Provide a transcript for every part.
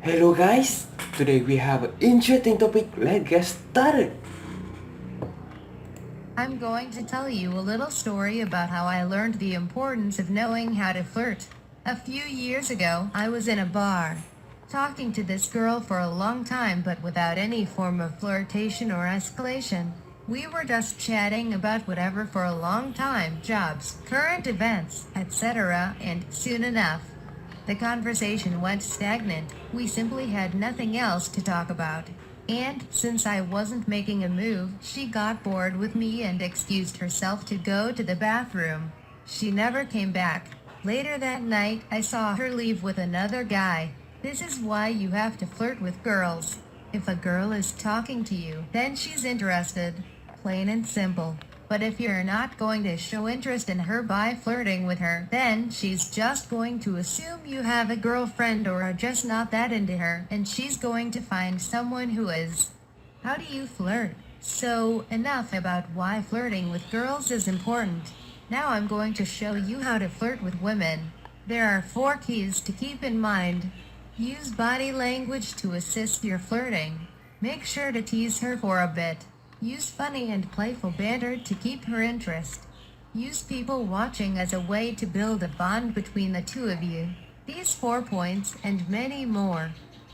Hello guys, today we have an interesting topic. Let's get started. I'm going to tell you a little story about how I learned the importance of knowing how to flirt. A few years ago, I was in a bar, talking to this girl for a long time but without any form of flirtation or escalation. We were just chatting about whatever for a long time, jobs, current events, etc., and soon enough, the conversation went stagnant. We simply had nothing else to talk about. And since I wasn't making a move, she got bored with me and excused herself to go to the bathroom. She never came back. Later that night, I saw her leave with another guy. This is why you have to flirt with girls. If a girl is talking to you, then she's interested. Plain and simple. But if you're not going to show interest in her by flirting with her, then she's just going to assume you have a girlfriend or are just not that into her, and she's going to find someone who is. How do you flirt? So, enough about why flirting with girls is important. Now I'm going to show you how to flirt with women. There are 4 keys to keep in mind. Use body language to assist your flirting. Make sure to tease her for a bit. Use funny and playful banter to keep her interest. Use people watching as a way to build a bond between the two of you. These 4 points, and many more,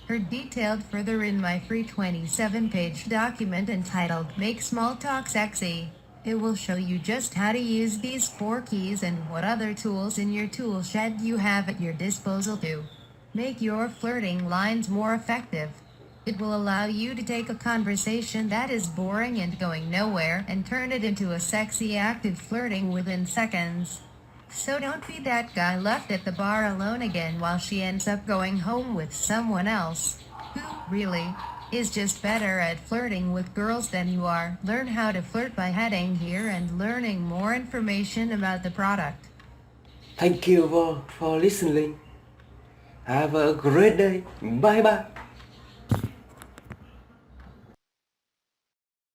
are detailed further in my free 27-page document entitled Make Small Talk Sexy. It will show you just how to use these 4 keys and what other tools in your tool shed you have at your disposal to make your flirting lines more effective. It will allow you to take a conversation that is boring and going nowhere and turn it into a sexy active flirting within seconds. So don't be that guy left at the bar alone again while she ends up going home with someone else, who, really, is just better at flirting with girls than you are. Learn how to flirt by heading here and learning more information about the product. Thank you for listening. Have a great day. Bye bye.